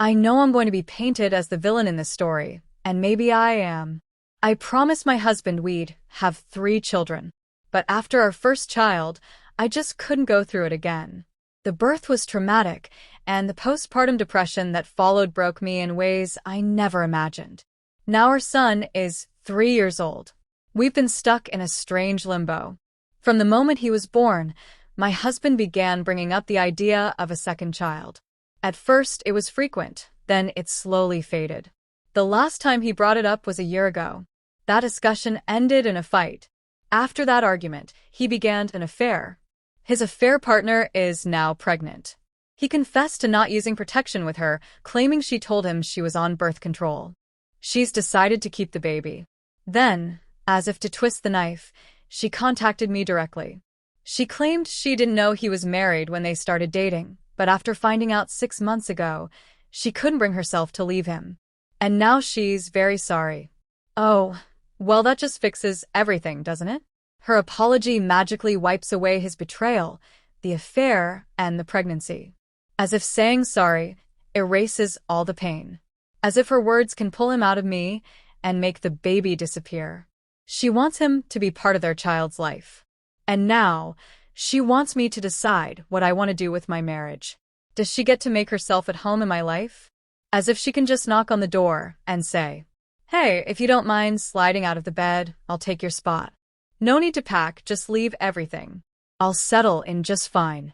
I know I'm going to be painted as the villain in this story, and maybe I am. I promised my husband we'd have 3 children. But after our first child, I just couldn't go through it again. The birth was traumatic, and the postpartum depression that followed broke me in ways I never imagined. Now our son is 3 years old. We've been stuck in a strange limbo. From the moment he was born, my husband began bringing up the idea of a second child. At first, it was frequent, then it slowly faded. The last time he brought it up was a year ago. That discussion ended in a fight. After that argument, he began an affair. His affair partner is now pregnant. He confessed to not using protection with her, claiming she told him she was on birth control. She's decided to keep the baby. Then, as if to twist the knife, she contacted me directly. She claimed she didn't know he was married when they started dating, but after finding out 6 months ago, she couldn't bring herself to leave him. And now she's very sorry. Oh, well, that just fixes everything, doesn't it? Her apology magically wipes away his betrayal, the affair, and the pregnancy. As if saying sorry erases all the pain. As if her words can pull him out of me and make the baby disappear. She wants him to be part of their child's life. And now, she wants me to decide what I want to do with my marriage. Does she get to make herself at home in my life? As if she can just knock on the door and say, "Hey, if you don't mind sliding out of the bed, I'll take your spot. No need to pack, just leave everything. I'll settle in just fine."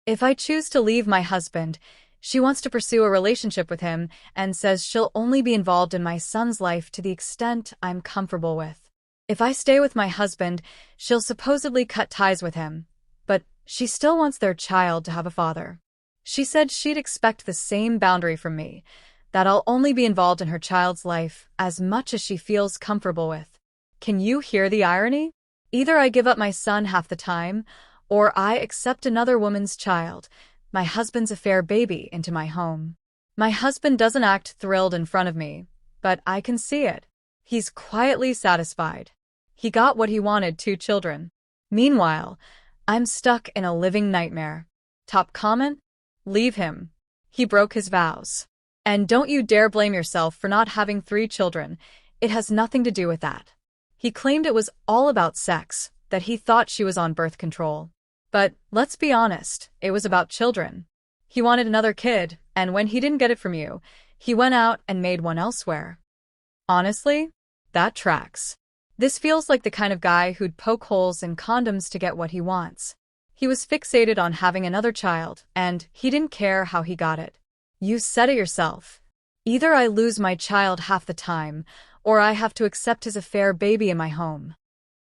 If I choose to leave my husband, she wants to pursue a relationship with him and says she'll only be involved in my son's life to the extent I'm comfortable with. If I stay with my husband, she'll supposedly cut ties with him, but she still wants their child to have a father. She said she'd expect the same boundary from me, that I'll only be involved in her child's life as much as she feels comfortable with. Can you hear the irony? Either I give up my son half the time, or I accept another woman's child, my husband's affair baby, into my home. My husband doesn't act thrilled in front of me, but I can see it. He's quietly satisfied. He got what he wanted, 2 children. Meanwhile, I'm stuck in a living nightmare. Top comment? Leave him. He broke his vows. And don't you dare blame yourself for not having 3 children. It has nothing to do with that. He claimed it was all about sex, that he thought she was on birth control. But let's be honest, it was about children. He wanted another kid, and when he didn't get it from you, he went out and made one elsewhere. Honestly, that tracks. This feels like the kind of guy who'd poke holes in condoms to get what he wants. He was fixated on having another child, and he didn't care how he got it. You said it yourself. Either I lose my child half the time, or I have to accept his affair baby in my home.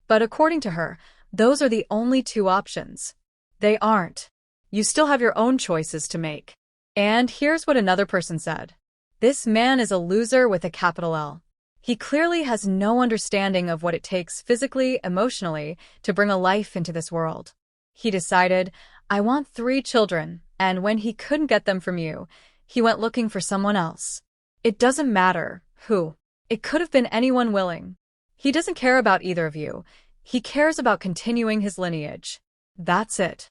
But according to her, those are the only 2 options. They aren't. You still have your own choices to make. And here's what another person said. This man is a loser with a capital L. He clearly has no understanding of what it takes physically, emotionally, to bring a life into this world. He decided, I want 3 children, and when he couldn't get them from you, he went looking for someone else. It doesn't matter who. It could have been anyone willing. He doesn't care about either of you. He cares about continuing his lineage. That's it.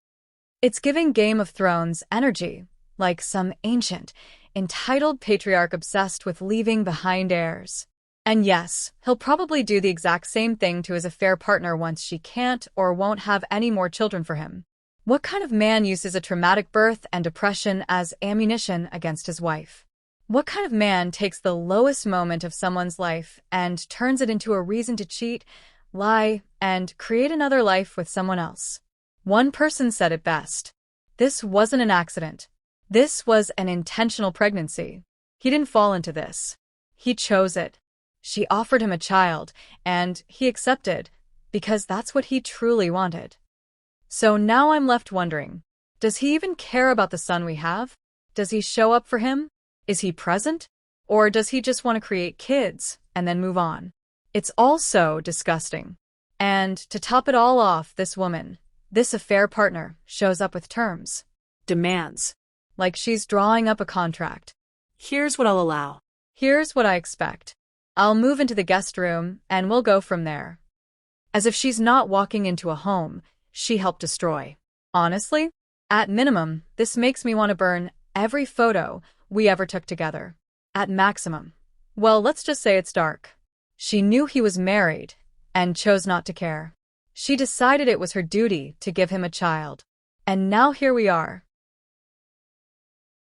It's giving Game of Thrones energy, like some ancient, entitled patriarch obsessed with leaving behind heirs. And yes, he'll probably do the exact same thing to his affair partner once she can't or won't have any more children for him. What kind of man uses a traumatic birth and depression as ammunition against his wife? What kind of man takes the lowest moment of someone's life and turns it into a reason to cheat, lie, and create another life with someone else? One person said it best. This wasn't an accident. This was an intentional pregnancy. He didn't fall into this. He chose it. She offered him a child, and he accepted, because that's what he truly wanted. So now I'm left wondering, does he even care about the son we have? Does he show up for him? Is he present? Or does he just want to create kids and then move on? It's all so disgusting. And to top it all off, this woman, this affair partner, shows up with terms. Demands. Like she's drawing up a contract. Here's what I'll allow. Here's what I expect. I'll move into the guest room and we'll go from there. As if she's not walking into a home she helped destroy. Honestly, at minimum, this makes me want to burn every photo, we ever took together. At maximum. Well, let's just say it's dark. She knew he was married and chose not to care. She decided it was her duty to give him a child. And now here we are.